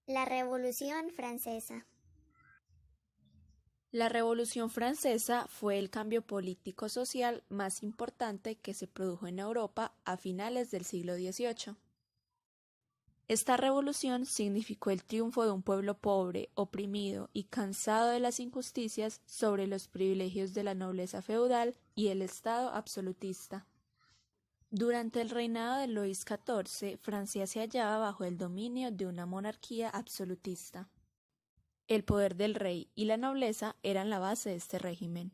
La Revolución Francesa. La Revolución Francesa fue el cambio político-social más importante que se produjo en Europa a finales del siglo XVIII. Esta revolución significó el triunfo de un pueblo pobre, oprimido y cansado de las injusticias sobre los privilegios de la nobleza feudal y el Estado absolutista. Durante el reinado de Luis XIV, Francia se hallaba bajo el dominio de una monarquía absolutista. El poder del rey y la nobleza eran la base de este régimen,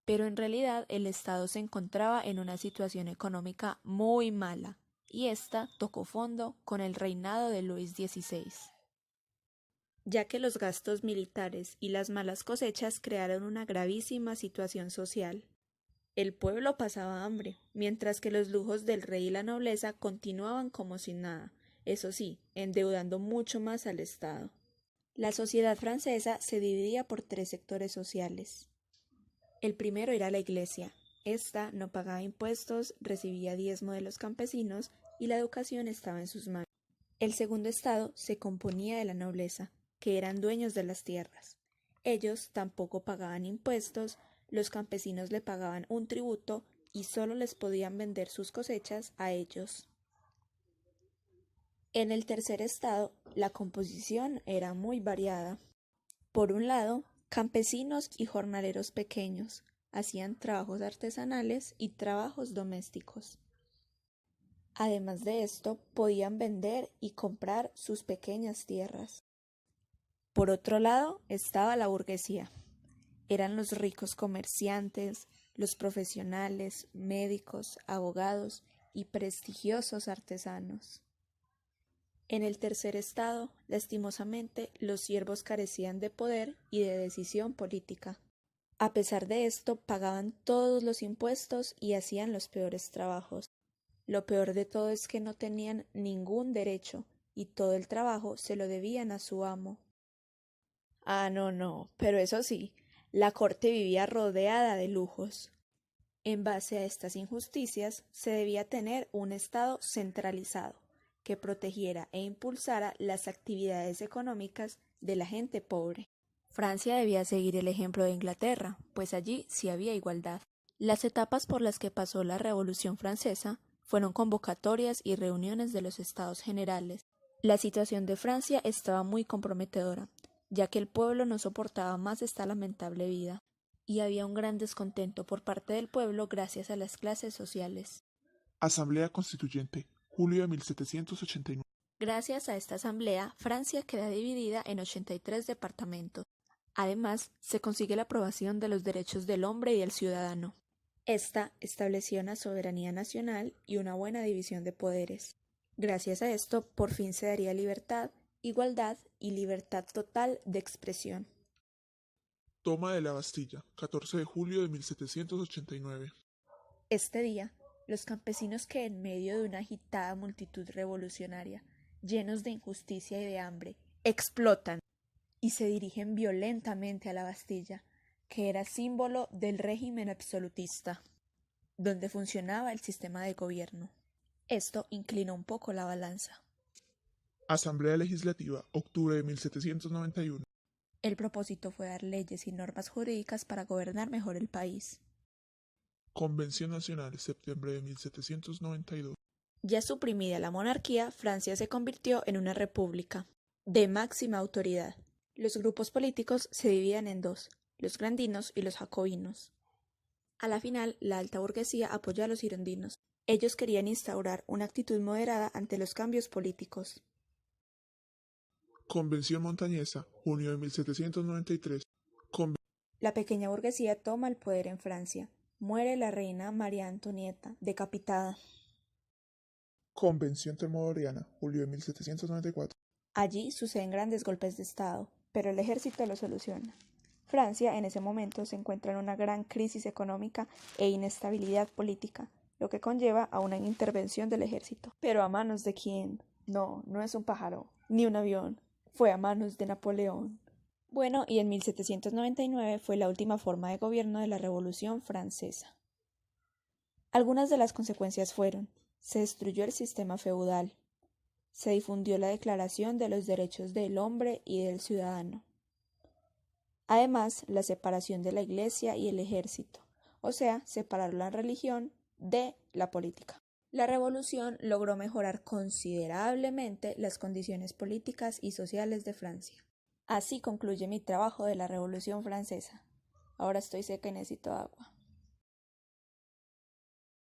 pero en realidad el Estado se encontraba en una situación económica muy mala, y ésta tocó fondo con el reinado de Luis XVI, ya que los gastos militares y las malas cosechas crearon una gravísima situación social. El pueblo pasaba hambre, mientras que los lujos del rey y la nobleza continuaban como sin nada, eso sí, endeudando mucho más al Estado. La sociedad francesa se dividía por tres sectores sociales. El primero era la Iglesia. Esta no pagaba impuestos, recibía diezmo de los campesinos y la educación estaba en sus manos. El segundo estado se componía de la nobleza, que eran dueños de las tierras. Ellos tampoco pagaban impuestos, los campesinos le pagaban un tributo y solo les podían vender sus cosechas a ellos. En el tercer estado, la composición era muy variada. Por un lado, campesinos y jornaleros pequeños hacían trabajos artesanales y trabajos domésticos. Además de esto, podían vender y comprar sus pequeñas tierras. Por otro lado, estaba la burguesía. Eran los ricos comerciantes, los profesionales, médicos, abogados y prestigiosos artesanos. En el tercer estado, lastimosamente, los siervos carecían de poder y de decisión política. A pesar de esto, pagaban todos los impuestos y hacían los peores trabajos. Lo peor de todo es que no tenían ningún derecho y todo el trabajo se lo debían a su amo. No, pero eso sí, la corte vivía rodeada de lujos. En base a estas injusticias, se debía tener un Estado centralizado, que protegiera e impulsara las actividades económicas de la gente pobre. Francia debía seguir el ejemplo de Inglaterra, pues allí sí había igualdad. Las etapas por las que pasó la Revolución Francesa fueron convocatorias y reuniones de los Estados Generales. La situación de Francia estaba muy comprometedora, ya que el pueblo no soportaba más esta lamentable vida, y había un gran descontento por parte del pueblo gracias a las clases sociales. Asamblea Constituyente, julio de 1789. Gracias a esta asamblea, Francia queda dividida en 83 departamentos. Además, se consigue la aprobación de los derechos del hombre y del ciudadano. Esta estableció una soberanía nacional y una buena división de poderes. Gracias a esto, por fin se daría libertad, igualdad y libertad total de expresión. Toma de la Bastilla, 14 de julio de 1789. Este día, los campesinos que en medio de una agitada multitud revolucionaria, llenos de injusticia y de hambre, explotan y se dirigen violentamente a la Bastilla, que era símbolo del régimen absolutista, donde funcionaba el sistema de gobierno. Esto inclinó un poco la balanza. Asamblea Legislativa, octubre de 1791. El propósito fue dar leyes y normas jurídicas para gobernar mejor el país. Convención Nacional, septiembre de 1792. Ya suprimida la monarquía, Francia se convirtió en una república de máxima autoridad. Los grupos políticos se dividían en dos, los grandinos y los jacobinos. A la final, la alta burguesía apoyó a los girondinos. Ellos querían instaurar una actitud moderada ante los cambios políticos. Convención Montañesa, junio de 1793. La pequeña burguesía toma el poder en Francia. Muere la reina María Antonieta, decapitada. Convención Termodoriana, julio de 1794. Allí suceden grandes golpes de Estado, pero el ejército lo soluciona. Francia en ese momento se encuentra en una gran crisis económica e inestabilidad política, lo que conlleva a una intervención del ejército. ¿Pero a manos de quién? No es un pájaro, ni un avión. Fue a manos de Napoleón. Bueno, y en 1799 fue la última forma de gobierno de la Revolución Francesa. Algunas de las consecuencias fueron: se destruyó el sistema feudal, Se difundió la Declaración de los Derechos del Hombre y del Ciudadano. Además, la separación de la Iglesia y el ejército, o sea, separar la religión de la política. La revolución logró mejorar considerablemente las condiciones políticas y sociales de Francia. Así concluye mi trabajo de la Revolución Francesa. Ahora estoy seca y necesito agua.